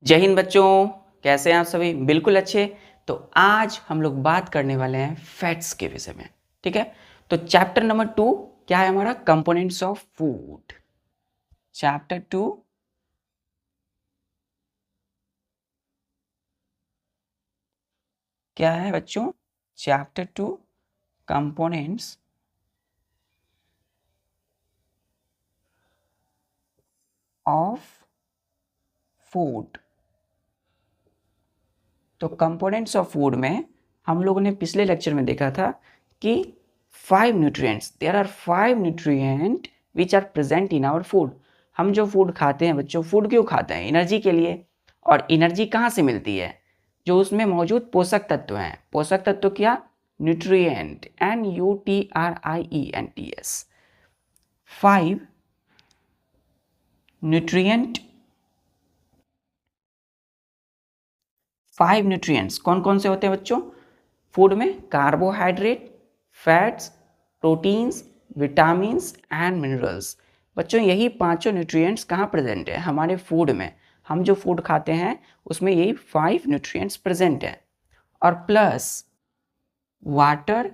जय हिंद बच्चों, कैसे हैं आप सभी? बिल्कुल अच्छे। तो आज हम लोग बात करने वाले हैं फैट्स के विषय में। ठीक है, तो चैप्टर नंबर 2 क्या है हमारा? Components of food. चैप्टर 2 क्या है बच्चों? Chapter 2 components of food. तो कंपोनेंट्स ऑफ फूड में हम लोगों ने पिछले लेक्चर में देखा था कि 5 nutrients, there are 5 nutrient which are present in our food. हम जो फूड खाते हैं बच्चों, फूड क्यों खाते हैं? एनर्जी के लिए। और एनर्जी कहाँ से मिलती है? जो उसमें मौजूद पोषक तत्व हैं। पोषक तत्व क्या? Nutrient, NUTRIENTS। 5 न्यूट्रिएंट, 5 न्यूट्रिएंट्स कौन कौन से होते हैं बच्चों फूड में? Carbohydrate, fats, proteins, vitamins and minerals. बच्चों यही पांचों न्यूट्रिएंट्स कहाँ प्रेजेंट है? हमारे फूड में। हम जो फूड खाते हैं उसमें यही 5 न्यूट्रिएंट्स प्रेजेंट है। और प्लस वाटर,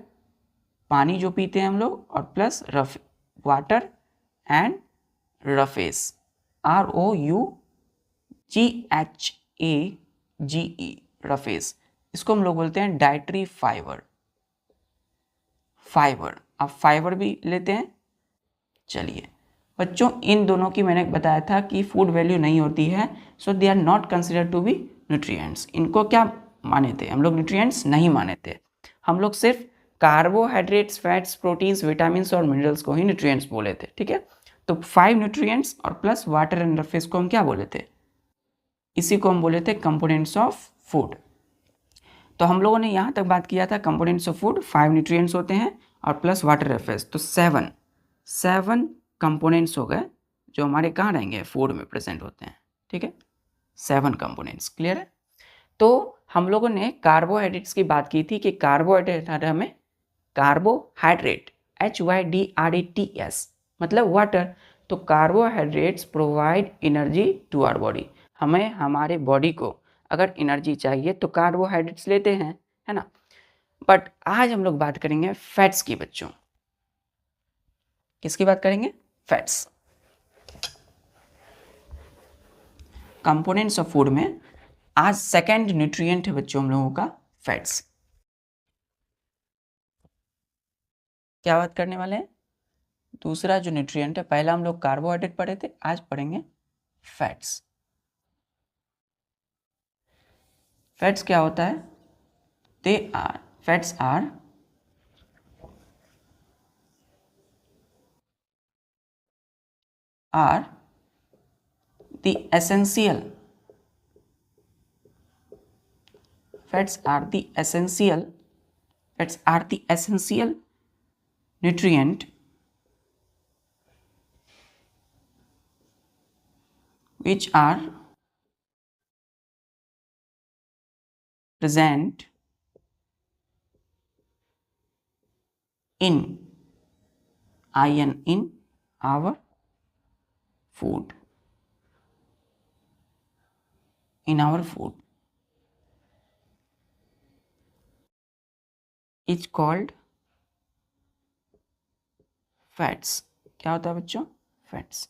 पानी जो पीते हैं हम लोग, और plus rough water and roughage, ROUGHAGE, roughage. इसको हम लोग बोलते हैं डाइटरी फाइबर। अब फाइबर भी लेते हैं। चलिए बच्चों, इन दोनों की मैंने बताया था कि फूड वैल्यू नहीं होती है, so they are not considered to be nutrients. इनको क्या माने थे हम लोग? न्यूट्रिएंट्स नहीं माने थे। हम लोग सिर्फ कार्बोहाइड्रेट्स, फैट्स, प्रोटीन्स, विटामिन्स और मिनरल्स को ही न्यूट्रिएंट्स बोले थे। ठीक है, तो 5 न्यूट्रिएंट्स और प्लस वाटर एंड सरफेस को हम क्या बोले थे? इसी को हम बोले थे कंपोनेंट्स ऑफ फूड। तो हम लोगों ने यहाँ तक बात किया था कंपोनेंट्स ऑफ फूड 5 न्यूट्रिएंट्स होते हैं और प्लस वाटर सरफेस, तो 7 कंपोनेंट्स हो गए जो हमारे कहाँ रहेंगे? फूड में प्रेजेंट होते हैं। ठीक है, 7 कंपोनेंट्स। क्लियर है? तो हम लोगों ने कार्बोहाइड्रेट्स की बात की थी कि कार्बोहाइड्रेट हमें कार्बोहाइड्रेट HYDRATS मतलब वाटर। तो carbohydrates provide energy to our body. हमें हमारे बॉडी को अगर एनर्जी चाहिए तो कार्बोहाइड्रेट्स लेते हैं, है ना। बट आज हम लोग बात करेंगे फैट्स की बच्चों। किसकी बात करेंगे? फैट्स। कंपोनेंट्स ऑफ फूड में आज सेकंड न्यूट्रिएंट है बच्चों हम लोगों का फैट्स। क्या बात करने वाले हैं? दूसरा जो न्यूट्रिएंट है, पहला हम लोग कार्बोहाइड्रेट पढ़े थे, आज पढ़ेंगे फैट्स। फैट्स क्या होता है? Fats are the essential fats are the essential nutrient which are present in in our food, is called fats। क्या होता है बच्चों? फैट्स।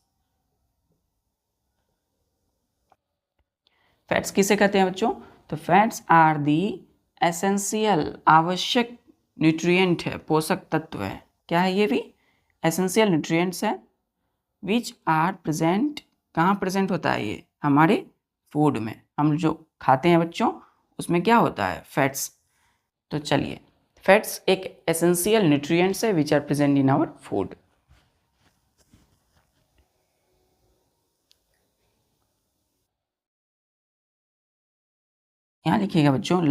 फैट्स किसे कहते हैं बच्चों? तो फैट्स आर दी एसेंशियल, आवश्यक न्यूट्रिएंट है, पोषक तत्व है। क्या है ये भी? एसेंशियल न्यूट्रिएंट्स है विच आर प्रेजेंट। कहाँ प्रेजेंट होता है ये? हमारे फूड में। हम जो खाते हैं बच्चों उसमें क्या होता है? फैट्स। तो चलिए, फैट्स एक एसेंशियल न्यूट्रिएंट्स है which are present in our food. यहाँ लिखिएगा बच्चों,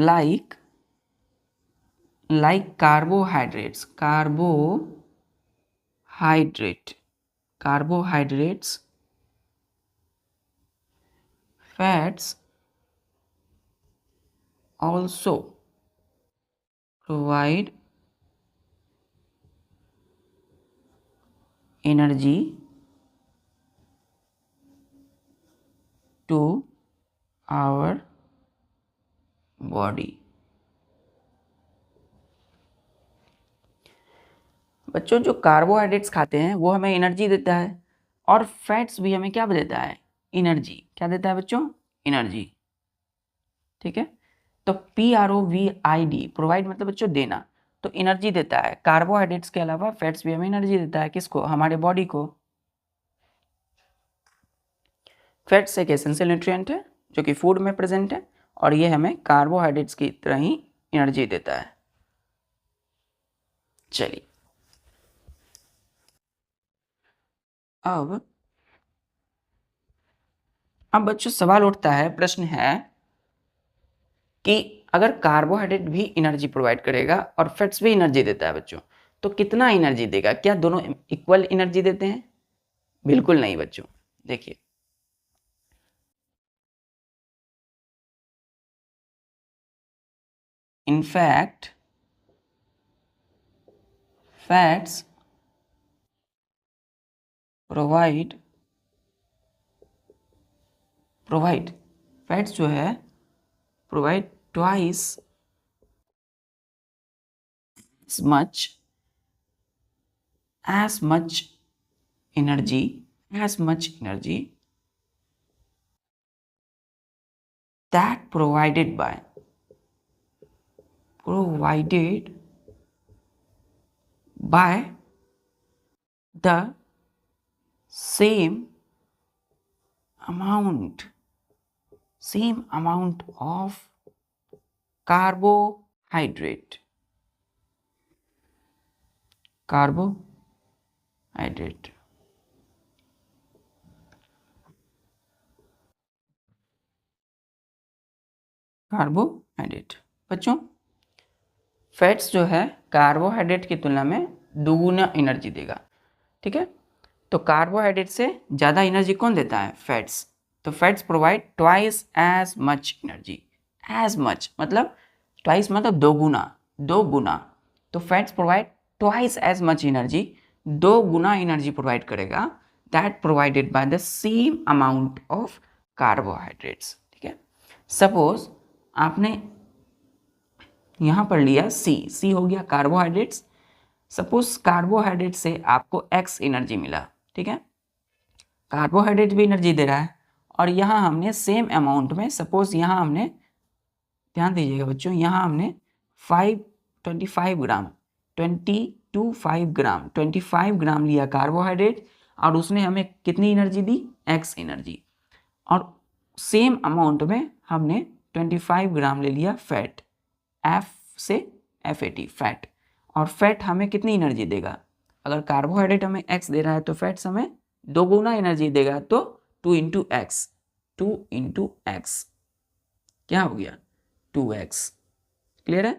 like carbohydrates, carbohydrates, fats also provide energy to our body. बच्चों जो कार्बोहाइड्रेट्स खाते हैं वो हमें एनर्जी देता है, और फैट्स भी हमें क्या देता है, एनर्जी। क्या देता है बच्चों, एनर्जी। ठीक है, तो PROVID, प्रोवाइड मतलब बच्चों देना, तो एनर्जी देता है। कार्बोहाइड्रेट्स के अलावा फैट्स भी हमें एनर्जी देता है, किसको, हमारे बॉडी को। फैट्स एक एसेंशियल न्यूट्रिएंट है जो कि फूड में प्रेजेंट है, और ये हमें कार्बोहाइड्रेट्स की तरह ही एनर्जी देता है। चलिए अब बच्चों सवाल उठता है, प्रश्न है कि अगर कार्बोहाइड्रेट भी एनर्जी प्रोवाइड करेगा और फैट्स भी एनर्जी देता है बच्चों, तो कितना एनर्जी देगा? क्या दोनों इक्वल एनर्जी देते हैं? बिल्कुल नहीं बच्चों। देखिए, in fact fats provide fats जो है provide twice as much energy that provided by the same amount of carbohydrate बच्चों, फैट्स जो है कार्बोहाइड्रेट की तुलना में दुगुना एनर्जी देगा। ठीक है, तो कार्बोहाइड्रेट से ज़्यादा एनर्जी कौन देता है? फैट्स। तो fats provide twice as much energy. As much मतलब ट्वाइस मतलब दो गुना। तो fats provide twice as much energy, 2 गुना एनर्जी प्रोवाइड करेगा, that provided by the same amount of carbohydrates. ठीक है, सपोज आपने यहाँ पर लिया सी हो गया कार्बोहाइड्रेट्स। सपोज कार्बोहाइड्रेट से आपको x एनर्जी मिला। ठीक है, कार्बोहाइड्रेट भी एनर्जी दे रहा है, और यहाँ हमने सेम अमाउंट में, सपोज यहाँ हमने, ध्यान दीजिएगा बच्चों, यहाँ हमने 25 ग्राम 25 ग्राम लिया कार्बोहाइड्रेट, और उसने हमें कितनी एनर्जी दी? x energy. और सेम अमाउंट में हमने 25 ग्राम ले लिया फैट, F से FAT फैट, और फैट हमें कितनी एनर्जी देगा? अगर कार्बोहाइड्रेट हमें x दे रहा है तो फैट्स हमें 2 गुना एनर्जी देगा, तो 2 इंटू एक्स क्या हो गया? 2x। क्लियर है?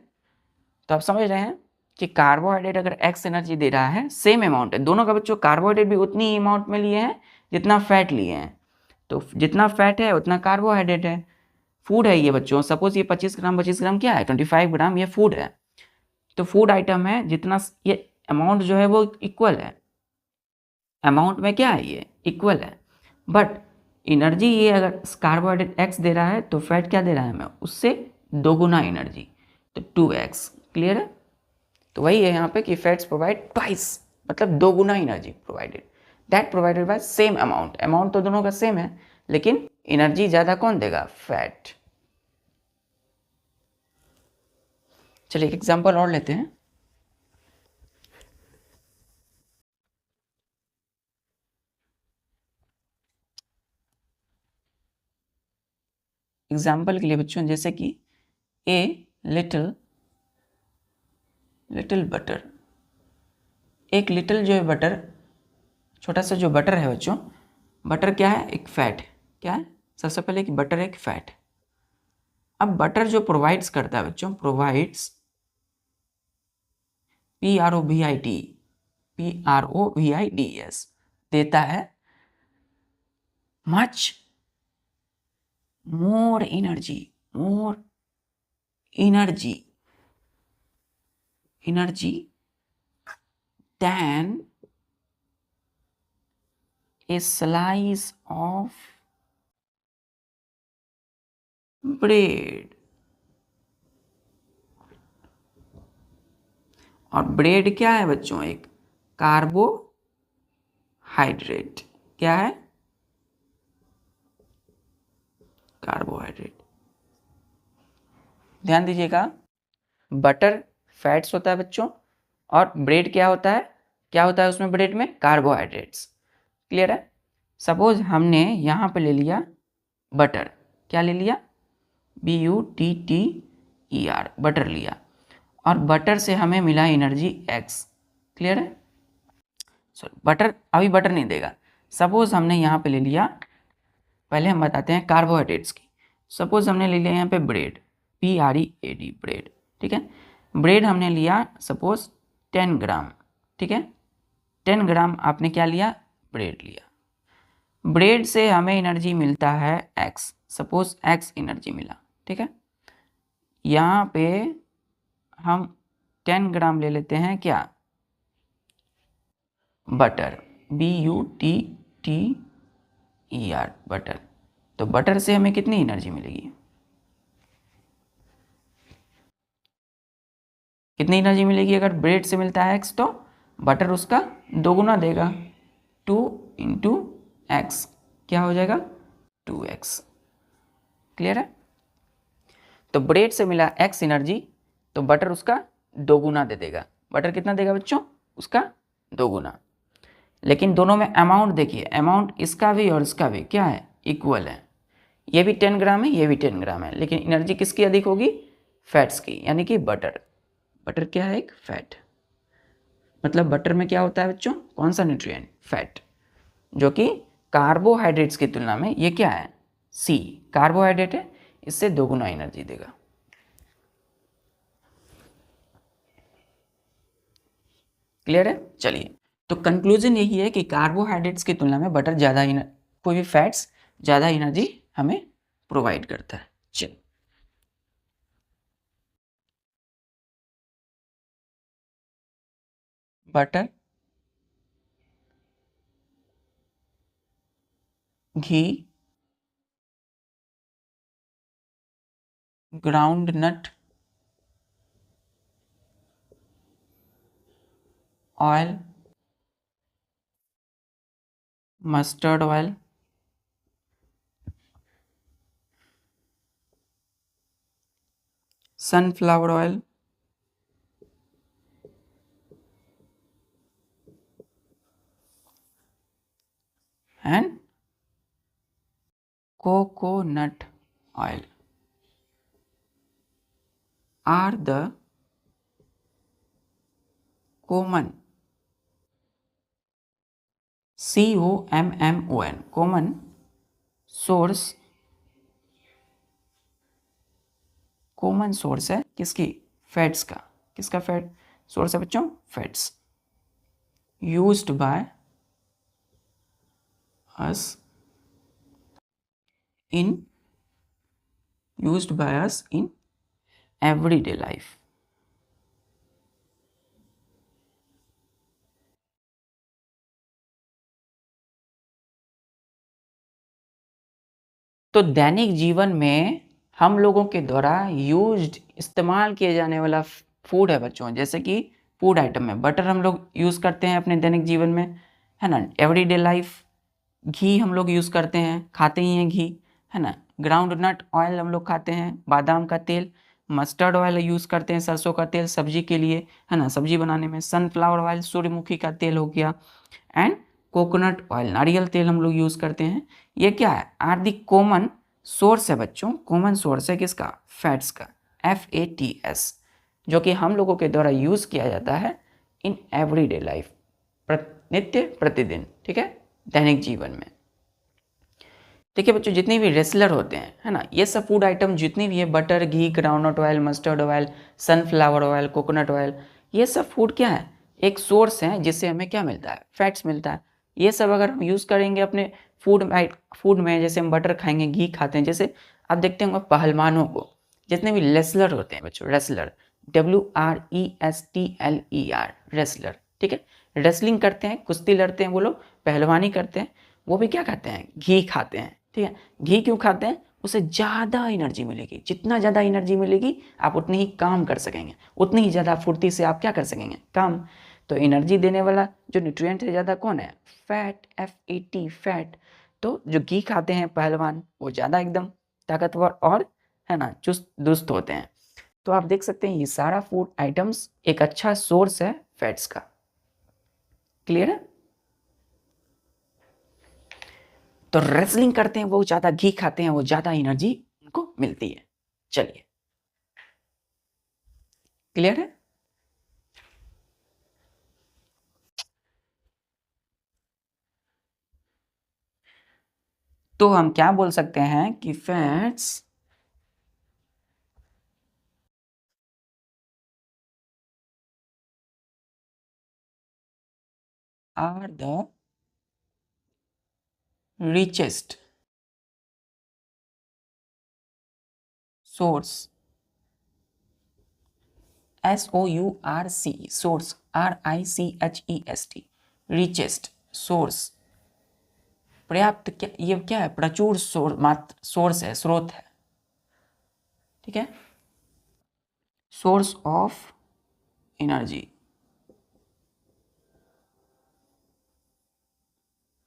तो आप समझ रहे हैं कि कार्बोहाइड्रेट अगर x एनर्जी दे रहा है, सेम अमाउंट है दोनों का बच्चों, कार्बोहाइड्रेट भी उतनी ही अमाउंट में लिए हैं जितना फैट लिए हैं, तो जितना फैट है उतना कार्बोहाइड्रेट है। फूड है ये बच्चों, सपोज ये 25 ग्राम क्या है? 25 ग्राम ये फूड है। तो फूड आइटम है, जितना ये अमाउंट जो है वो इक्वल है, अमाउंट में क्या है, ये इक्वल है। बट एनर्जी ये अगर कार्बोहाइड्रेट x दे रहा है तो फैट क्या दे रहा है हमें? उससे 2 गुना एनर्जी, तो 2x। क्लियर है? तो वही है यहाँ पे कि फैट्स प्रोवाइड ट्वाइस, मतलब 2 गुना energy provided, that provided by same amount तो दोनों का सेम है, लेकिन एनर्जी ज़्यादा कौन देगा? फैट। चलिए एक एग्जाम्पल और लेते हैं। एग्जाम्पल के लिए बच्चों, जैसे कि ए लिटिल बटर, एक लिटिल जो है बटर, छोटा सा जो बटर है बच्चों, बटर क्या है? एक फैट। क्या है? सबसे पहले कि बटर एक फैट। अब बटर जो प्रोवाइड्स करता है बच्चों, प्रोवाइड्स PROVIDS देता है much more energy than a slice of bread. और ब्रेड क्या है बच्चों? एक कार्बोहाइड्रेट। क्या है? कार्बोहाइड्रेट। ध्यान दीजिएगा, बटर फैट्स होता है बच्चों, और ब्रेड क्या होता है? क्या होता है उसमें? ब्रेड में कार्बोहाइड्रेट्स। क्लियर है? सपोज हमने यहाँ पे ले लिया बटर। क्या ले लिया? BUTTER, बटर लिया, और बटर से हमें मिला एनर्जी X। क्लियर है? सॉरी, बटर अभी बटर नहीं देगा। सपोज हमने यहाँ पे ले लिया, पहले हम बताते हैं कार्बोहाइड्रेट्स की। सपोज हमने ले लिया यहाँ पे ब्रेड, BREAD, ब्रेड। ठीक है, ब्रेड हमने लिया सपोज 10 ग्राम। ठीक है, 10 ग्राम आपने क्या लिया? ब्रेड लिया। ब्रेड से हमें एनर्जी मिलता है X, सपोज X एनर्जी मिला। ठीक है, यहाँ पे हम 10 ग्राम ले लेते हैं क्या? Butter, BUTTER, butter. तो बटर से हमें कितनी एनर्जी मिलेगी? कितनी एनर्जी मिलेगी? अगर ब्रेड से मिलता है X, तो बटर उसका दोगुना देगा। 2 × X क्या हो जाएगा? 2X। क्लियर है? तो ब्रेड से मिला X एनर्जी, तो बटर उसका दोगुना दे देगा। बटर कितना देगा बच्चों? उसका दोगुना। लेकिन दोनों में अमाउंट देखिए, अमाउंट इसका भी और इसका भी क्या है? इक्वल है। ये भी 10 ग्राम है, ये भी 10 ग्राम है, लेकिन एनर्जी किसकी अधिक होगी? फैट्स की, यानी कि बटर। बटर क्या है? एक फैट। मतलब बटर में क्या होता है बच्चों? कौन सा न्यूट्रिएंट? फैट, जो कि कार्बोहाइड्रेट्स की तुलना में ये क्या है? C, कार्बोहाइड्रेट है, इससे दोगुना एनर्जी देगा। क्लियर है? चलिए, तो कंक्लूजन यही है कि कार्बोहाइड्रेट्स की तुलना में बटर ज़्यादा, कोई भी फैट्स ज़्यादा एनर्जी हमें प्रोवाइड करता है। चलिए, butter, ghee, groundnut oil, mustard oil, sunflower oil, and coconut oil are the common, COMMON, common source, common source है किसकी? फैट्स का। किसका फैट सोर्स है बच्चों? Fats. Used by us in everyday life. तो दैनिक जीवन में हम लोगों के द्वारा इस्तेमाल किए जाने वाला फूड है बच्चों, जैसे कि फूड आइटम में बटर हम लोग यूज़ करते हैं अपने दैनिक जीवन में, है ना, एवरीडे लाइफ। घी हम लोग यूज़ करते हैं, खाते ही हैं घी, है ना। ग्राउंड नट ऑयल हम लोग खाते हैं, बादाम का तेल। मस्टर्ड ऑयल यूज़ करते हैं, सरसों का तेल सब्जी के लिए, है ना, सब्जी बनाने में। सनफ्लावर ऑयल सूर्यमुखी का तेल हो गया, एंड कोकोनट ऑयल नारियल तेल हम लोग यूज़ करते हैं। ये क्या है? आर दी कॉमन सोर्स है बच्चों, कॉमन सोर्स है किसका? फैट्स का, FATS, जो कि हम लोगों के द्वारा यूज़ किया जाता है इन एवरीडे लाइफ, नित्य प्रतिदिन। ठीक है, दैनिक जीवन में। देखिए बच्चों, जितने भी रेसलर होते हैं, है ना, ये सब फूड आइटम जितनी भी है, बटर, घी, groundnut oil, mustard oil, sunflower oil, coconut oil, ये सब फूड क्या है? एक सोर्स है जिससे हमें क्या मिलता है? फैट्स मिलता है। ये सब अगर हम यूज़ करेंगे अपने फूड में, जैसे हम बटर खाएंगे, घी खाते हैं, जैसे आप देखते होंगे पहलवानों को, जितने भी रेसलर होते हैं बच्चों, रेसलर, WRESTLER, रेसलर। ठीक है, रेसलिंग करते हैं, कुश्ती लड़ते हैं, वो लोग पहलवानी करते हैं, वो भी क्या खाते हैं? घी खाते हैं। ठीक है, घी क्यों खाते हैं? उसे ज़्यादा एनर्जी मिलेगी। जितना ज़्यादा एनर्जी मिलेगी आप उतनी ही काम कर सकेंगे, उतनी ही ज़्यादा फुर्ती से आप क्या कर सकेंगे, काम। तो एनर्जी देने वाला जो न्यूट्रिएंट है ज़्यादा कौन है, फैट, FAT, फैट। तो जो घी खाते हैं पहलवान वो ज़्यादा एकदम ताकतवर और है ना चुस्त दुरुस्त होते हैं। तो आप देख सकते हैं ये सारा फूड आइटम्स एक अच्छा सोर्स है फैट्स का। क्लियर है। तो रेसलिंग करते हैं वो ज़्यादा घी खाते हैं वो ज़्यादा एनर्जी उनको मिलती है। चलिए क्लियर है। तो हम क्या बोल सकते हैं कि fats are the richest source, SOURC, source, RICHEST, richest source, पर्याप्त, क्या ये क्या है, प्रचुर सोर्स है, स्रोत है, ठीक है, सोर्स ऑफ एनर्जी।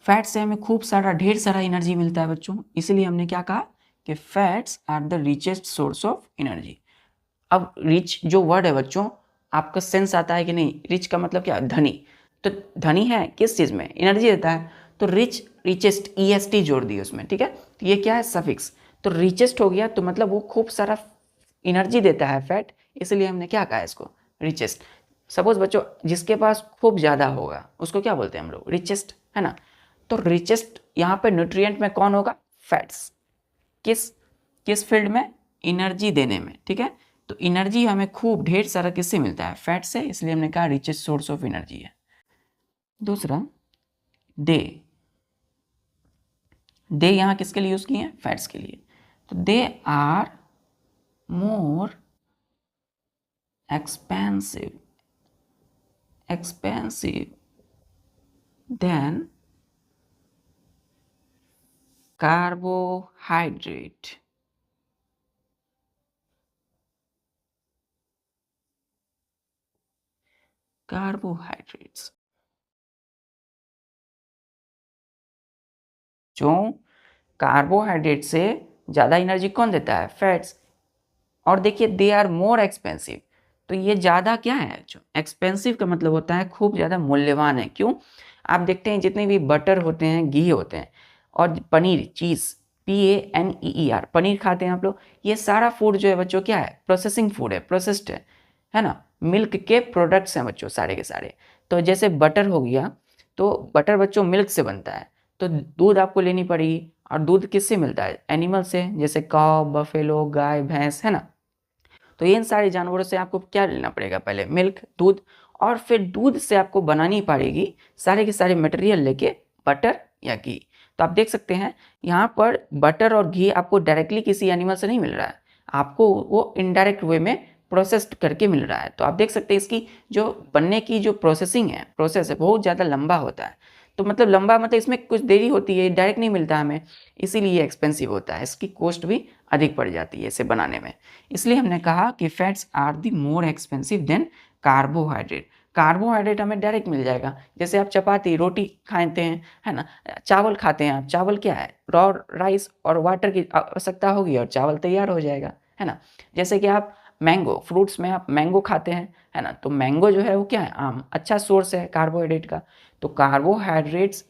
फैट से हमें खूब सारा ढेर सारा एनर्जी मिलता है बच्चों, इसलिए हमने क्या कहा कि fats are the richest source of energy. अब रिच जो वर्ड है बच्चों, आपका सेंस आता है कि नहीं, रिच का मतलब क्या, धनी। तो धनी है किस चीज़ में, एनर्जी देता है, तो रिच, रिचेस्ट, EST जोड़ दिए उसमें, ठीक है। तो ये क्या है, सफिक्स। तो रिचेस्ट हो गया तो मतलब वो खूब सारा एनर्जी देता है फैट, इसलिए हमने क्या कहा इसको, रिचेस्ट। सपोज बच्चों जिसके पास खूब ज़्यादा होगा उसको क्या बोलते हैं हम लोग, रिचेस्ट, है ना। तो रिचेस्ट यहाँ पे न्यूट्रिएंट में कौन होगा, फैट्स। किस किस फील्ड में, एनर्जी देने में, ठीक है। तो एनर्जी हमें खूब ढेर सारा किससे मिलता है, फैट से, इसलिए हमने कहा रिचेस्ट सोर्स ऑफ एनर्जी है। दूसरा दे, दे यहाँ किसके लिए यूज किए हैं, फैट्स के लिए। तो they are more expensive, expensive than carbohydrate, carbohydrates. जो कार्बोहाइड्रेट से ज़्यादा एनर्जी कौन देता है, फैट्स। और देखिए दे आर मोर एक्सपेंसिव, तो ये ज़्यादा क्या है, जो एक्सपेंसिव का मतलब होता है खूब ज़्यादा मूल्यवान है। क्यों, आप देखते हैं जितने भी बटर होते हैं, घी होते हैं और पनीर, चीज़, PANEER, पनीर खाते हैं आप लोग, ये सारा फूड जो है बच्चों क्या है, प्रोसेसिंग फूड है, प्रोसेस्ड है ना, मिल्क के प्रोडक्ट्स हैं बच्चों सारे के सारे। तो जैसे बटर हो गया, तो बटर बच्चों मिल्क से बनता है, तो दूध आपको लेनी पड़ेगी, और दूध किससे मिलता है, एनिमल से, जैसे काव, बफेलो, गाय, भैंस, है ना। तो इन सारे जानवरों से आपको क्या लेना पड़ेगा, पहले मिल्क, दूध, और फिर दूध से आपको बनानी पड़ेगी सारे के सारे मटेरियल लेके, बटर या घी। तो आप देख सकते हैं यहाँ पर बटर और घी आपको डायरेक्टली किसी एनिमल से नहीं मिल रहा है, आपको वो इनडायरेक्ट वे में प्रोसेस्ड करके मिल रहा है। तो आप देख सकते हैं इसकी जो बनने की जो प्रोसेसिंग है, प्रोसेस है, बहुत ज़्यादा लंबा होता है। तो मतलब लंबा मतलब इसमें कुछ देरी होती है, डायरेक्ट नहीं मिलता हमें, इसीलिए ये एक्सपेंसिव होता है, इसकी कॉस्ट भी अधिक पड़ जाती है इसे बनाने में। इसलिए हमने कहा कि fats are the more expensive than carbohydrate. Carbohydrate हमें डायरेक्ट मिल जाएगा, जैसे आप चपाती रोटी खाते हैं, है ना, चावल खाते हैं आप, चावल क्या है, रॉ राइस और वाटर की आवश्यकता होगी और चावल तैयार हो जाएगा, है ना। जैसे कि आप मैंगो, फ्रूट्स में आप मैंगो खाते हैं, है ना, तो मैंगो जो है वो क्या है, आम, अच्छा सोर्स है कार्बोहाइड्रेट का। तो कार्बोहाइड्रेट्स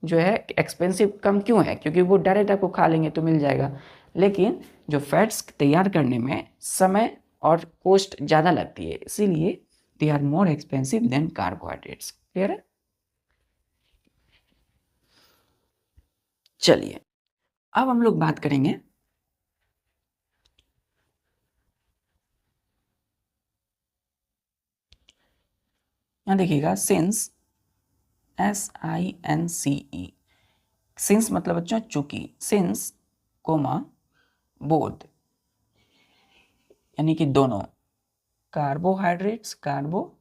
जो है एक्सपेंसिव कम क्यों है, क्योंकि वो डायरेक्ट आपको खा लेंगे तो मिल जाएगा। लेकिन जो फैट्स तैयार करने में समय और कॉस्ट ज़्यादा लगती है, इसीलिए they are more expensive than carbohydrates. Clear है। चलिए अब हम लोग बात करेंगे यहाँ देखिएगा, सिंस, SINCE, सिंस मतलब बच्चों चूंकि, सिंस कोमा बोथ, यानी कि दोनों, carbohydrates, carbohydrates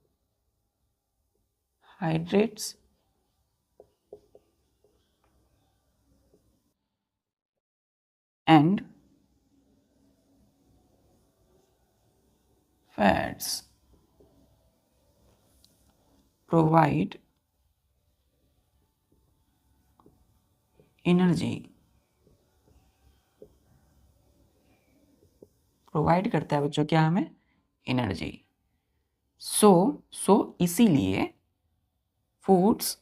and fats provide energy, provide करता है बच्चों क्या हमें, एनर्जी। सो इसीलिए foods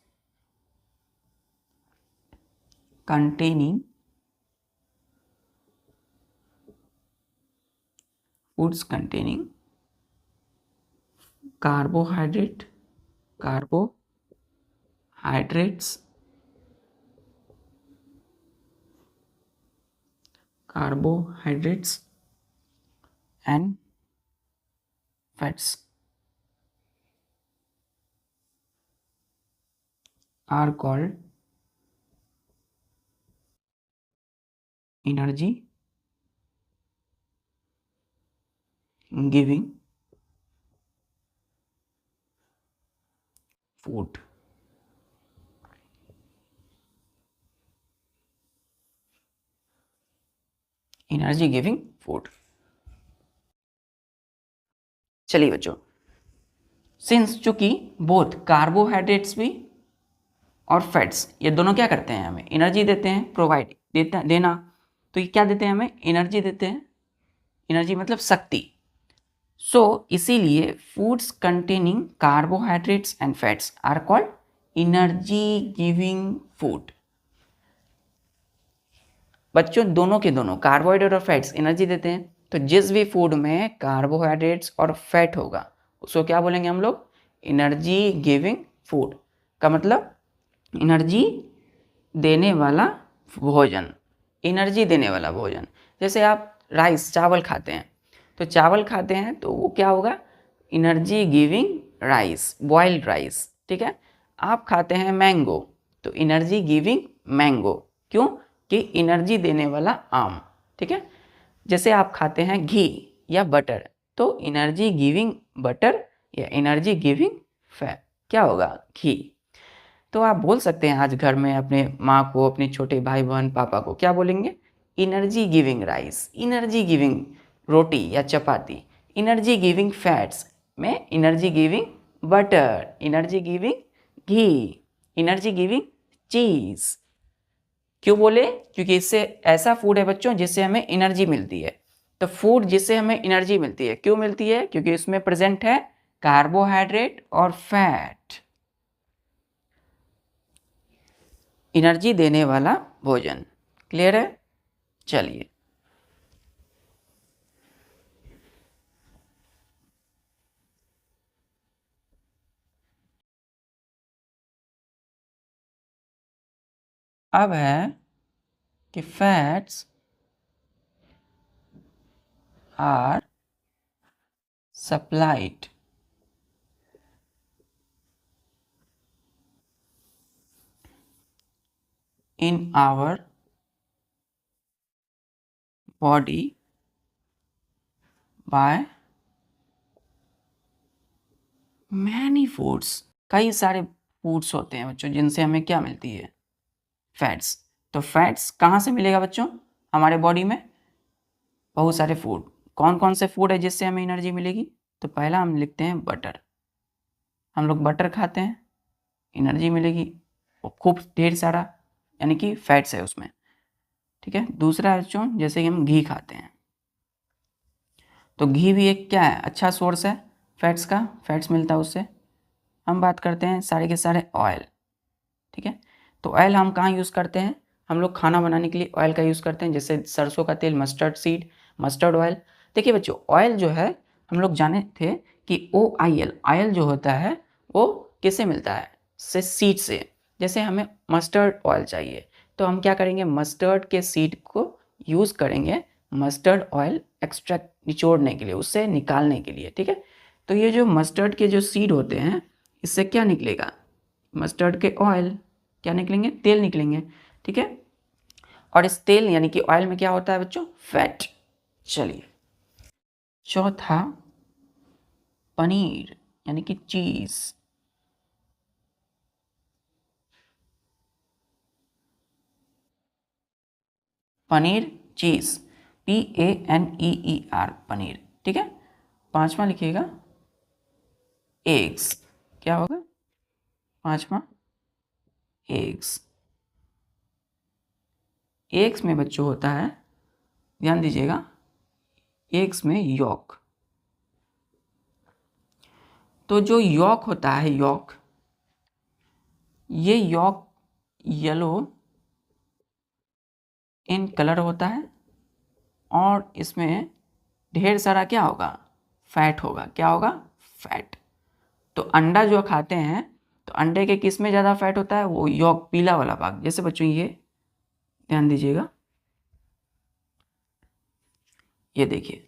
containing carbohydrates and fats are called energy giving food। Energy giving food. चलिए बच्चों, सिंस चूंकि बोथ कार्बोहाइड्रेट्स भी और फैट्स ये दोनों क्या करते हैं, हमें एनर्जी देते हैं, प्रोवाइड देना, तो ये क्या देते हैं, हमें एनर्जी देते हैं। एनर्जी मतलब शक्ति। सो इसीलिए foods containing carbohydrates and fats are called energy giving food. बच्चों दोनों के दोनों कार्बोहाइड्रेट और फैट्स एनर्जी देते हैं, तो जिस भी फूड में कार्बोहाइड्रेट्स और फैट होगा उसको क्या बोलेंगे हम लोग, एनर्जी गिविंग फूड। का मतलब एनर्जी देने वाला भोजन, एनर्जी देने वाला भोजन। जैसे आप राइस चावल खाते हैं, तो चावल खाते हैं तो वो क्या होगा, energy giving rice, boiled rice. ठीक है, आप खाते हैं मैंगो, तो एनर्जी गिविंग मैंगो, क्यों कि एनर्जी देने वाला आम। ठीक है, जैसे आप खाते हैं घी या बटर, तो एनर्जी गिविंग बटर या एनर्जी गिविंग फैट क्या होगा, घी। तो आप बोल सकते हैं आज घर में अपने माँ को, अपने छोटे भाई बहन पापा को क्या बोलेंगे, energy giving rice, energy giving रोटी या चपाती, एनर्जी गिविंग फैट्स में energy giving butter, energy giving घी, एनर्जी गिविंग चीज़। क्यों बोले, क्योंकि इससे ऐसा फूड है बच्चों जिससे हमें एनर्जी मिलती है। तो फूड जिससे हमें एनर्जी मिलती है, क्यों मिलती है, क्योंकि इसमें प्रेजेंट है कार्बोहाइड्रेट और फैट, एनर्जी देने वाला भोजन। क्लियर है। चलिए अब है कि fats are supplied in our body by many foods। कई सारे फूड्स होते हैं बच्चों जिनसे हमें क्या मिलती है, फैट्स। तो फैट्स कहाँ से मिलेगा बच्चों, हमारे बॉडी में बहुत सारे फूड। कौन कौन से फूड है जिससे हमें एनर्जी मिलेगी, तो पहला हम लिखते हैं बटर। हम लोग बटर खाते हैं, एनर्जी मिलेगी, और खूब ढेर सारा यानी कि फैट्स है उसमें। ठीक है, दूसरा है बच्चों जैसे कि हम घी खाते हैं, तो घी भी एक क्या है, अच्छा सोर्स है फैट्स का, फैट्स मिलता है उससे। हम बात करते हैं सारे के सारे ऑयल। ठीक है, तो ऑयल हम कहाँ यूज़ करते हैं, हम लोग खाना बनाने के लिए ऑयल का यूज़ करते हैं, जैसे सरसों का तेल, मस्टर्ड सीड, मस्टर्ड ऑयल। देखिए बच्चों ऑयल जो है हम लोग जाने थे कि OIL ऑयल जो होता है वो किससे मिलता है, से सीड से। जैसे हमें मस्टर्ड ऑयल चाहिए तो हम क्या करेंगे, मस्टर्ड के सीड को यूज़ करेंगे मस्टर्ड ऑयल एक्सट्रैक्ट निचोड़ने के लिए, उससे निकालने के लिए। ठीक है, तो ये जो मस्टर्ड के जो सीड होते हैं इससे क्या निकलेगा, मस्टर्ड के ऑयल क्या निकलेंगे, तेल निकलेंगे। ठीक है, और इस तेल यानी कि ऑयल में क्या होता है बच्चों, फैट। चलिए चौथा पनीर यानी कि चीज़। पनीर चीज़, PANEER पनीर। ठीक है, 5वां लिखिएगा एग्स, क्या होगा 5वां एग्स। एग्स में बच्चों होता है, ध्यान दीजिएगा, एग्स में यॉक। तो जो यॉक होता है, यॉक, ये यॉक येलो इन कलर होता है और इसमें ढेर सारा क्या होगा, फैट होगा। क्या होगा, फैट। तो अंडा जो खाते हैं तो अंडे के किस में ज़्यादा फैट होता है, वो यॉक, पीला वाला भाग। जैसे बच्चों ये ध्यान दीजिएगा, ये देखिए,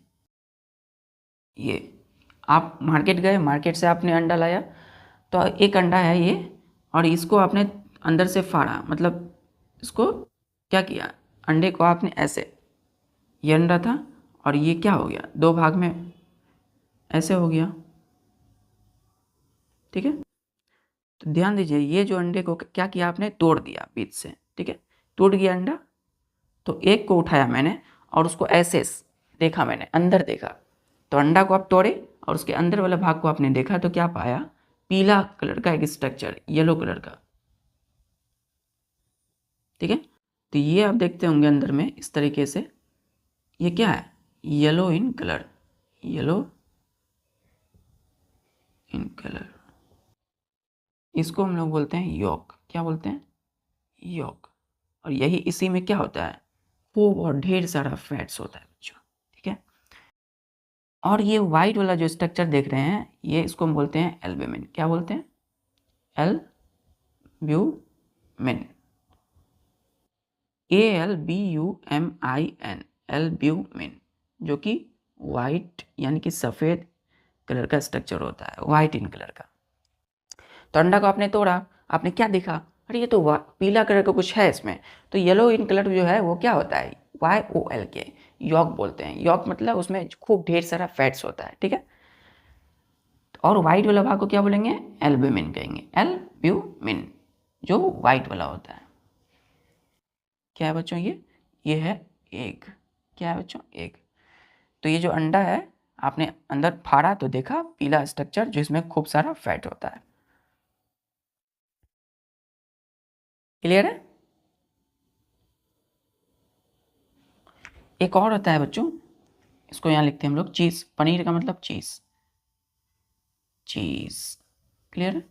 ये आप मार्केट गए, मार्केट से आपने अंडा लाया, तो एक अंडा है ये, और इसको आपने अंदर से फाड़ा, मतलब इसको क्या किया, अंडे को आपने ऐसे, ये अंडा था और ये क्या हो गया, दो भाग में ऐसे हो गया, ठीक है। तो ध्यान दीजिए, ये जो अंडे को क्या किया आपने, तोड़ दिया बीच से, ठीक है, टूट गया अंडा। तो एक को उठाया मैंने और उसको ऐसे देखा, मैंने अंदर देखा, तो अंडा को आप तोड़े और उसके अंदर वाले भाग को आपने देखा, तो क्या पाया, पीला कलर का एक स्ट्रक्चर, येलो कलर का, ठीक है। तो ये आप देखते होंगे अंदर में इस तरीके से, ये क्या है, yellow in colour, yellow in colour, इसको हम लोग बोलते हैं यॉक। क्या बोलते हैं, यॉक। और यही इसी में क्या होता है, खूब और ढेर सारा फैट्स होता है बच्चों, ठीक है। और ये वाइट वाला जो स्ट्रक्चर देख रहे हैं, ये इसको हम बोलते हैं एल्ब्यूमिन। क्या बोलते हैं, एल्ब्यूमिन, ALBUMIN, एल्ब्यूमिन, जो कि वाइट यानी कि सफ़ेद कलर का स्ट्रक्चर होता है, वाइट इन कलर का। तो अंडा को आपने तोड़ा, आपने क्या देखा, अरे ये तो पीला कलर का कुछ है इसमें, तो येलो इन कलर जो है वो क्या होता है, YOLK, यॉक बोलते हैं। यॉक मतलब उसमें खूब ढेर सारा फैट्स होता है, ठीक है। और वाइट वाला भाग को क्या बोलेंगे, एल्ब्यूमिन कहेंगे, एल्ब्यूमिन, जो वाइट वाला होता है। क्या है बच्चों, ये है एग। क्या है बच्चों, एग। तो ये जो अंडा है, आपने अंदर फाड़ा तो देखा पीला स्ट्रक्चर, जिसमें खूब सारा फैट होता है। क्लियर है। एक और होता है बच्चों, इसको यहाँ लिखते हैं हम लोग चीज़। पनीर का मतलब चीज़, चीज़। क्लियर है,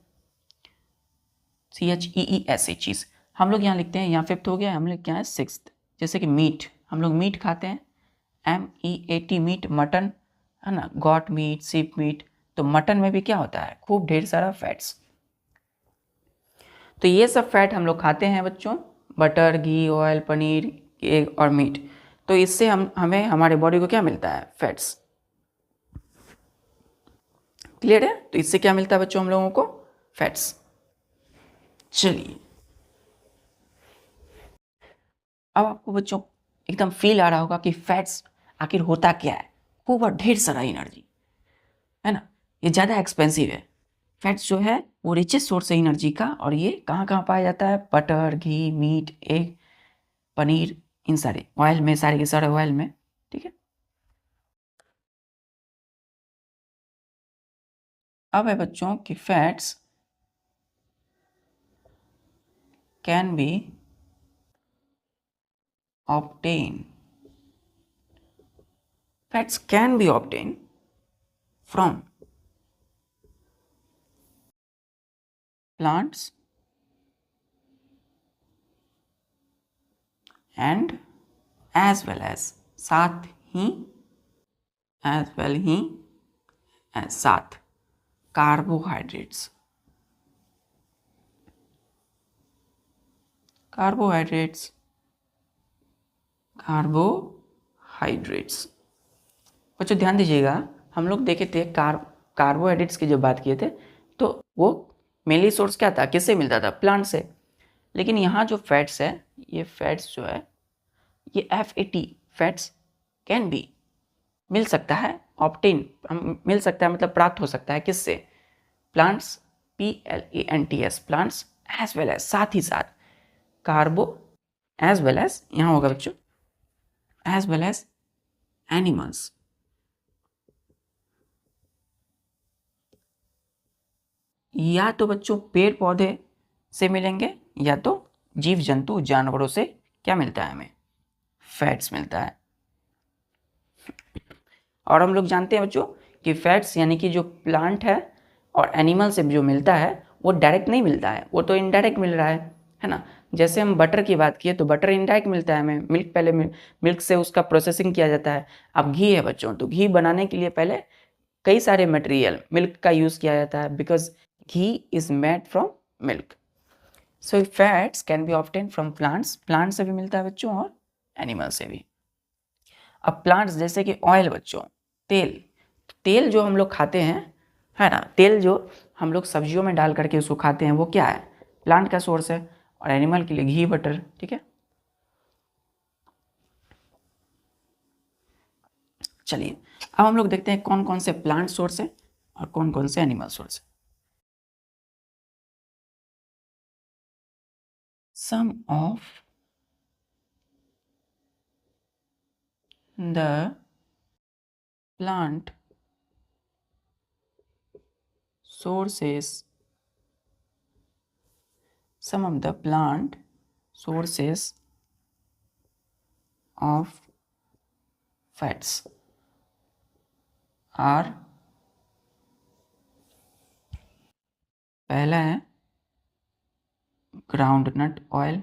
CHEES, चीज़। हम लोग यहाँ लिखते हैं, यहाँ 5th हो गया, हम लोग क्या है 6th। जैसे कि मीट, हम लोग मीट खाते हैं, MEAT, मीट, मटन है ना, गॉट मीट, सीप मीट। तो मटन में भी क्या होता है, खूब ढेर सारा फैट्स। तो ये सब फैट हम लोग खाते हैं बच्चों, बटर, घी, ऑयल, पनीर, एग और मीट। तो इससे हमें हमारे बॉडी को क्या मिलता है, फैट्स। क्लियर है। तो इससे क्या मिलता है बच्चों, हम लोगों को फैट्स। चलिए, अब आपको बच्चों एकदम फील आ रहा होगा कि फैट्स आखिर होता क्या है। खूब और ढेर सारा एनर्जी है ना, ये ज़्यादा एक्सपेंसिव है। फैट्स जो है वो रिचेस्ट सोर्स है एनर्जी का, और ये कहाँ कहाँ पाया जाता है, बटर, घी, मीट, एग, पनीर, इन सारे ऑयल में, सारे के सारे ऑयल में, ठीक है। अब है बच्चों कि fats can be obtain, fats can be obtain from plants and as well as, साथ ही, एज वेल ही एज, साथ, कार्बोहाइड्रेट्स, कार्बोहाइड्रेट्स, कार्बोहाइड्रेट्स। बच्चों ध्यान दीजिएगा, हम लोग देखे थे कार्बोहाइड्रेट्स की जब बात किए थे, तो वो मेनली सोर्स क्या था, किससे मिलता था, प्लांट से। लेकिन यहाँ जो फैट्स है, ये फैट्स जो है, ये FAT, फैट्स कैन बी, मिल सकता है, ऑप्टेन, मिल सकता है मतलब प्राप्त हो सकता है, किससे, plants, PLANTS, plants, as well as, साथ ही साथ, कार्बो, एज वेल एज, यहाँ होगा बच्चों, एज वेल एज एनिमल्स, या तो बच्चों पेड़ पौधे से मिलेंगे या तो जीव जंतु जानवरों से क्या मिलता है हमें, फैट्स मिलता है। और हम लोग जानते हैं बच्चों कि फैट्स यानी कि जो प्लांट है और एनिमल से जो मिलता है वो डायरेक्ट नहीं मिलता है, वो तो इनडायरेक्ट मिल रहा है ना। जैसे हम बटर की बात किए तो बटर इनडायरेक्ट मिलता है हमें, मिल्क पहले मिल्क से उसका प्रोसेसिंग किया जाता है। अब घी है बच्चों, तो घी बनाने के लिए पहले कई सारे मटेरियल मिल्क का यूज़ किया जाता है, because ghee is made from milk. So fats can be obtain from plants, plant से भी मिलता है बच्चों और एनिमल से भी। अब प्लांट्स जैसे कि ऑयल बच्चों, तेल, तेल जो हम लोग खाते हैं है ना, तेल जो हम लोग सब्जियों में डाल करके उसको खाते हैं वो क्या है, प्लांट का सोर्स है। और एनिमल के लिए घी बटर, ठीक है। चलिए अब हम लोग देखते हैं कौन कौन से प्लांट सोर्स है और कौन कौन से एनिमल सोर्स है। Some of the plant sources, some of the plant sources of fats are, पहला है ग्राउंडनट ऑयल,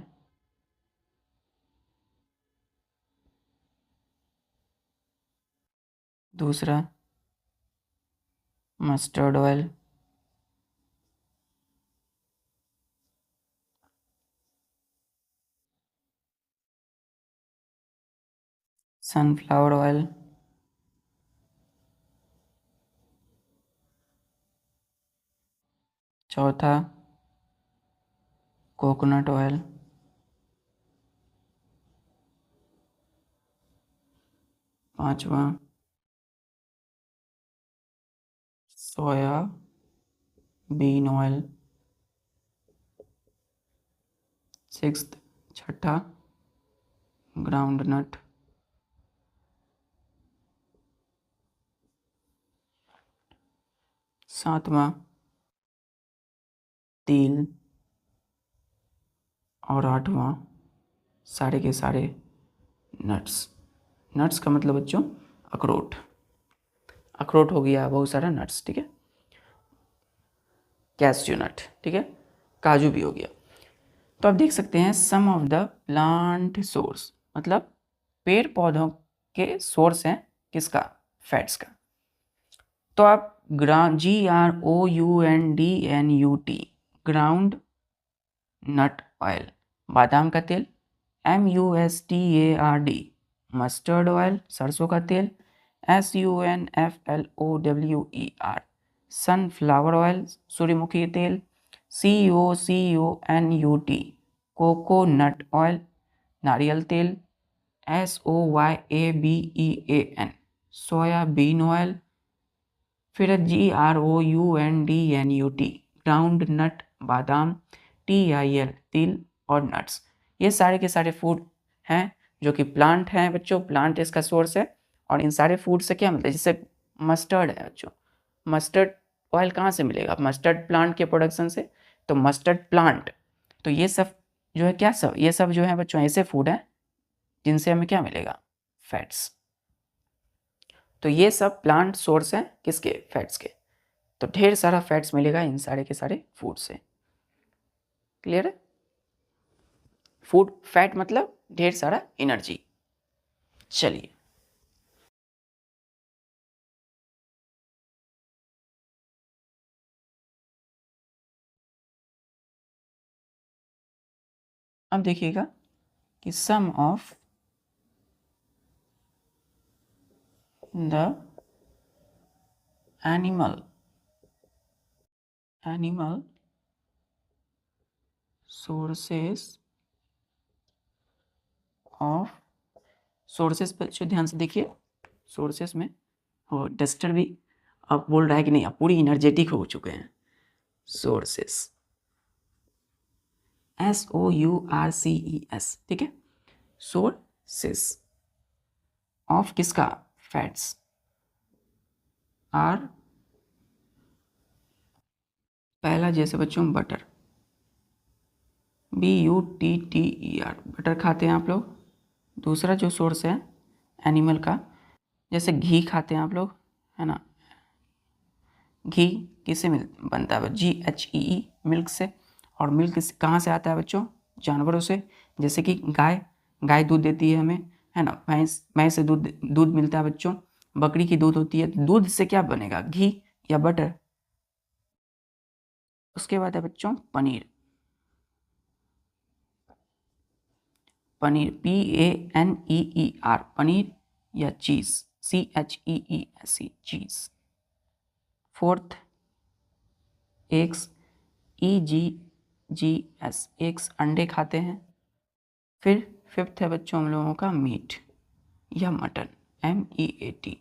दूसरा मस्टर्ड ऑयल, सनफ्लावर ऑयल, चौथा कोकोनट ऑयल, पांचवा सोया बीन ऑयल, सिक्स्थ छठा ग्राउंडनट, सातवां तिल, और आठवां सारे के सारे नट्स। नट्स का मतलब बच्चों अखरोट, अखरोट हो गया, बहुत सारा नट्स, ठीक है, कैस्यू नट, ठीक है, काजू भी हो गया। तो आप देख सकते हैं सम ऑफ द प्लांट सोर्स, मतलब पेड़ पौधों के सोर्स हैं किसका, फैट्स का। तो आप GROUNDNUT ग्राउंड नट ऑयल, बादाम का तेल, MUSTARD मस्टर्ड ऑयल, सरसों का तेल, SUNFLOWER सनफ्लावर ऑयल, सूर्यमुखी तेल, COCONUT कोकोनट ऑयल, नारियल तेल, SOYABEAN सोयाबीन ऑयल, फिर GROUNDNUT ग्राउंड नट बादाम, TIL तिल और नट्स। ये सारे के सारे फूड हैं जो कि प्लांट हैं बच्चों, प्लांट इसका सोर्स है। और इन सारे फूड से क्या मतलब, जैसे मस्टर्ड है बच्चों, मस्टर्ड ऑयल कहाँ से मिलेगा, मस्टर्ड प्लांट के प्रोडक्शन से, तो मस्टर्ड प्लांट। तो ये सब जो है क्या, सब ये सब जो है बच्चों ऐसे फूड हैं जिनसे हमें क्या मिलेगा, फैट्स। तो ये सब प्लांट सोर्स हैं किसके, फैट्स के। तो ढेर सारा फैट्स मिलेगा इन सारे के सारे फूड से। क्लियर है, फूड फैट मतलब ढेर सारा एनर्जी। चलिए अब देखिएगा कि some of the animal sources of, sources पर जो ध्यान से देखिए, सोर्सेस में और डस्टर भी अब बोल रहा है कि नहीं, अब पूरी एनर्जेटिक हो चुके हैं। सोर्सेस SOURCES, ठीक है, सोर्सेस ऑफ किसका, फैट्स, आर पहला जैसे बच्चों बटर, BUTTER, बटर खाते हैं आप लोग। दूसरा जो सोर्स है एनिमल का, जैसे घी खाते हैं आप लोग, है ना। घी किससे बनता है? GHEE, मिल्क से। और मिल्क कहाँ से आता है बच्चों? जानवरों से। जैसे कि गाय दूध देती है हमें, है ना। भैंस से दूध मिलता है बच्चों। बकरी की दूध होती है। दूध से क्या बनेगा? घी या बटर। उसके बाद है बच्चों पनीर। PANEER, पनीर या चीज, CHEES, चीज। फोर्थ एग्स, EGGS, एग्स, अंडे खाते हैं। फिर फिफ्थ है बच्चों हम लोगों का मीट या मटन, MEAT,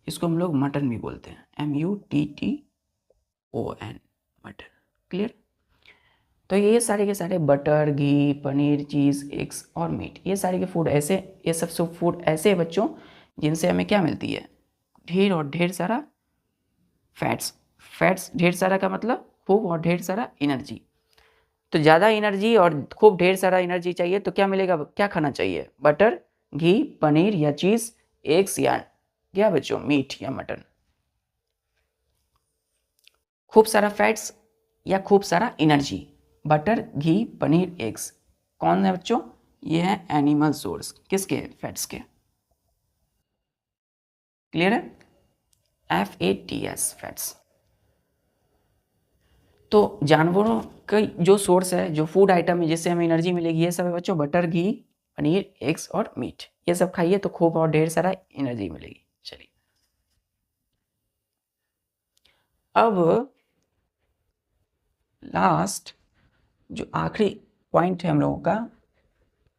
इसको हम लोग मटन भी बोलते हैं, MUTTON, मटन। क्लियर? तो ये सारे के सारे बटर, घी, पनीर, चीज़, एग्स और मीट, ये सारे के फूड ऐसे, ये सब फूड ऐसे हैं बच्चों जिनसे हमें क्या मिलती है? ढेर सारा फैट्स ढेर सारा का मतलब खूब और ढेर सारा एनर्जी। तो ज़्यादा एनर्जी और खूब ढेर सारा एनर्जी चाहिए तो क्या मिलेगा? क्या खाना चाहिए? बटर, घी, पनीर या चीज़, एग्स या क्या बच्चों? मीट या मटन। खूब सारा फैट्स या खूब सारा एनर्जी, बटर, घी, पनीर, एग्स। कौन है बच्चों? ये है एनिमल सोर्स। किसके? फैट्स के। क्लियर है? FATS, fats. तो जानवरों का जो सोर्स है, जो फूड आइटम है जिससे हमें एनर्जी मिलेगी, ये सब है बच्चों बटर, घी, पनीर, एग्स और मीट। ये सब खाइए तो खूब और ढेर सारा एनर्जी मिलेगी। चलिए अब लास्ट जो आखिरी पॉइंट है हम लोगों का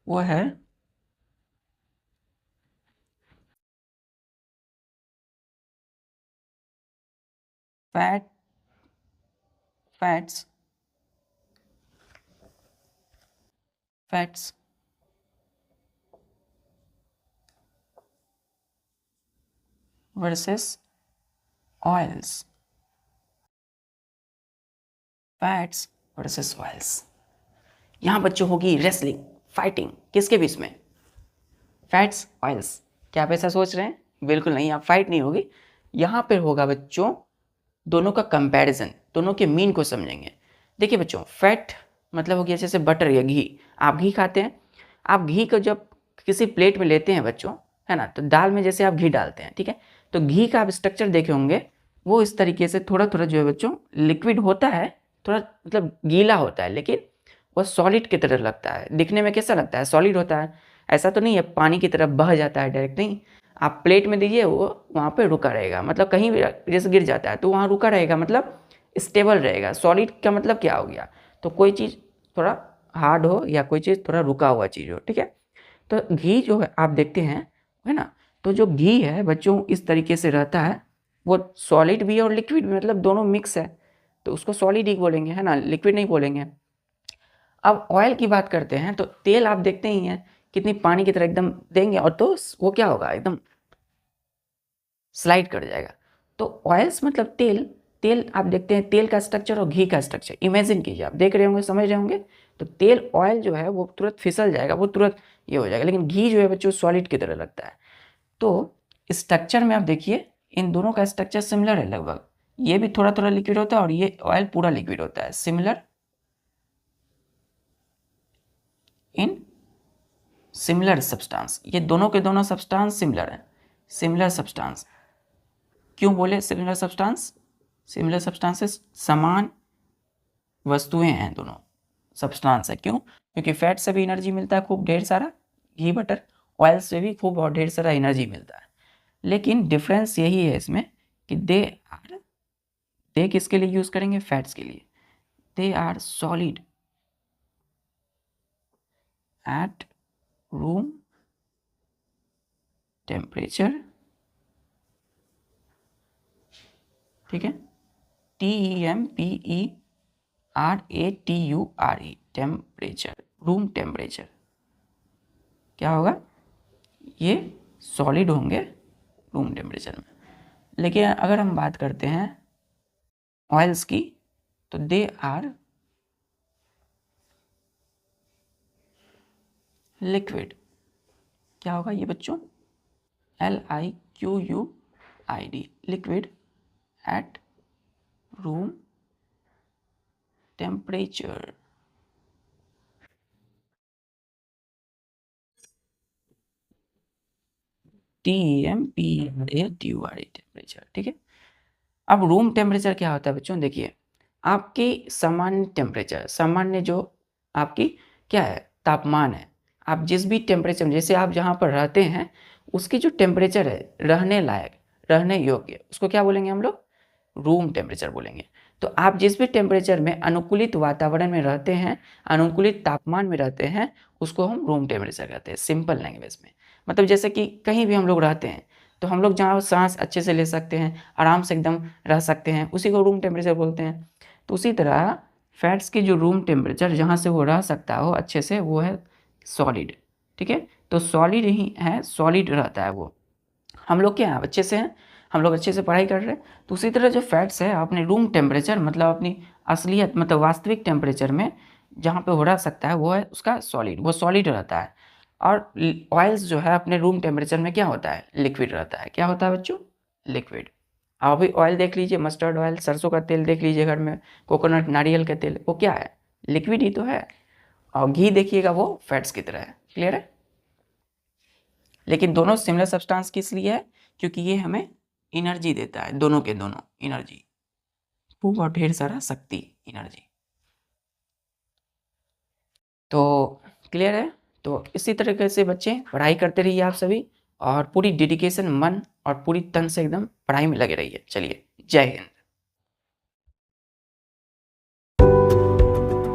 वो है fats versus oils. Fats versus oils. यहाँ बच्चों होगी रेसलिंग, फाइटिंग। किसके बीच में? Fats, oils. क्या आप ऐसा सोच रहे हैं? बिल्कुल नहीं, आप फाइट नहीं होगी। यहाँ पे होगा बच्चों दोनों का कंपैरिजन, दोनों के मीन को समझेंगे। देखिए बच्चों, फैट मतलब हो गया जैसे बटर या घी। आप घी खाते हैं, आप घी को जब किसी प्लेट में लेते हैं बच्चों, है ना, तो दाल में जैसे आप घी डालते हैं, ठीक है, तो घी का आप स्ट्रक्चर देखे होंगे, वो इस तरीके से थोड़ा थोड़ा जो है बच्चों लिक्विड होता है, थोड़ा मतलब गीला होता है, लेकिन वो सॉलिड की तरह लगता है। दिखने में कैसा लगता है? सॉलिड होता है। ऐसा तो नहीं है पानी की तरफ बह जाता है डायरेक्ट, नहीं। आप प्लेट में दीजिए, वो वहाँ पे रुका रहेगा, मतलब कहीं भी जैसे गिर जाता है तो वहाँ रुका रहेगा, मतलब स्टेबल रहेगा। सॉलिड का मतलब क्या हो गया? तो कोई चीज़ थोड़ा हार्ड हो या कोई चीज़ थोड़ा रुका हुआ चीज़ हो, ठीक है। तो घी जो है आप देखते हैं, है ना, तो जो घी है बच्चों इस तरीके से रहता है, वो सॉलिड भी और लिक्विड भी, मतलब दोनों मिक्स है, तो उसको सॉलिड ही बोलेंगे, है ना, लिक्विड नहीं बोलेंगे। अब ऑयल की बात करते हैं तो तेल आप देखते ही हैं कितनी पानी की तरह एकदम देंगे और तो वो क्या होगा? एकदम स्लाइड कर जाएगा। तो ऑयल्स मतलब तेल। तेल आप देखते हैं, तेल का स्ट्रक्चर और घी का स्ट्रक्चर इमेजिन कीजिए, आप देख रहे होंगे, समझ रहे होंगे। तो तेल, ऑयल जो है वो तुरंत फिसल जाएगा, वो तुरंत ये हो जाएगा, लेकिन घी जो है बच्चों सॉलिड की तरह लगता है। तो स्ट्रक्चर में आप देखिए इन दोनों का स्ट्रक्चर सिमिलर है लगभग। ये भी थोड़ा थोड़ा लिक्विड होता है और ये ऑयल पूरा लिक्विड होता है। सिमिलर इन सिमिलर सब्सटेंस, ये दोनों के दोनों सब्सटेंस सिमिलर हैं। सिमिलर सब्सटेंस क्यों बोले सिमिलर सब्सटेंस? सिमिलर सब्सटेंसेस समान वस्तुएं हैं, दोनों सब्सटेंस है। क्यों? क्योंकि फैट से भी एनर्जी मिलता है खूब ढेर सारा, घी बटर ऑयल से भी खूब और ढेर सारा एनर्जी मिलता है। लेकिन डिफरेंस यही है इसमें कि दे किसके लिए यूज करेंगे? फैट्स के लिए। They are solid at room temperature, ठीक है, TEMPERATURE, टेम्परेचर, रूम टेम्परेचर। क्या होगा? ये सॉलिड होंगे रूम टेम्परेचर में। लेकिन अगर हम बात करते हैं ऑयल्स की, तो दे आर लिक्विड। क्या होगा ये बच्चों? LIQUID, liquid at room temperature. TEMPERATURE, temperature. ठीक है। अब रूम टेम्परेचर क्या होता है बच्चों? देखिए, आपकी सामान्य टेम्परेचर, सामान्य जो आपकी क्या है, तापमान है, आप जिस भी टेम्परेचर, जैसे आप जहाँ पर रहते हैं उसकी जो टेम्परेचर है रहने लायक, रहने योग्य, उसको क्या बोलेंगे हम लोग? रूम टेम्परेचर बोलेंगे। तो आप जिस भी टेम्परेचर में अनुकूलित वातावरण में रहते हैं, अनुकूलित तापमान में रहते हैं, उसको हम रूम टेम्परेचर कहते हैं सिंपल लैंग्वेज में। मतलब जैसे कि कहीं भी हम लोग रहते हैं तो हम लोग जहाँ सांस अच्छे से ले सकते हैं, आराम से एकदम रह सकते हैं, उसी को रूम टेम्परेचर बोलते हैं। तो उसी तरह फैट्स की जो रूम टेम्परेचर जहाँ से वो रह सकता हो अच्छे से, वो है सॉलिड। ठीक है। तो सॉलिड ही है, सॉलिड रहता है वो। हम लोग क्या है, अच्छे से हैं, हम लोग अच्छे से पढ़ाई कर रहे हैं। तो उसी तरह जो फैट्स है अपने रूम टेम्परेचर, मतलब अपनी असलियत, मतलब वास्तविक टेम्परेचर में जहाँ पे हो रह सकता है वो है उसका सॉलिड, वो सॉलिड रहता है। और ऑयल्स जो है अपने रूम टेम्परेचर में क्या होता है? लिक्विड रहता है। क्या होता है बच्चों? लिक्विड। आप भी ऑयल देख लीजिए, मस्टर्ड ऑयल, सरसों का तेल देख लीजिए घर में, कोकोनट, नारियल का तेल, वो क्या है? लिक्विड ही तो है। और घी देखिएगा वो फैट्स की तरह है। क्लियर है? लेकिन दोनों सिमिलर सब्सटेंस किस लिए है? क्योंकि ये हमें एनर्जी देता है, दोनों के दोनों एनर्जी, खूब और ढेर सारा शक्ति, एनर्जी। तो क्लियर है? तो इसी तरीके से बच्चे पढ़ाई करते रहिए आप सभी, और पूरी डेडिकेशन, मन और पूरी तन से एकदम पढ़ाई में लगे रहिए। चलिए, जय हिंद।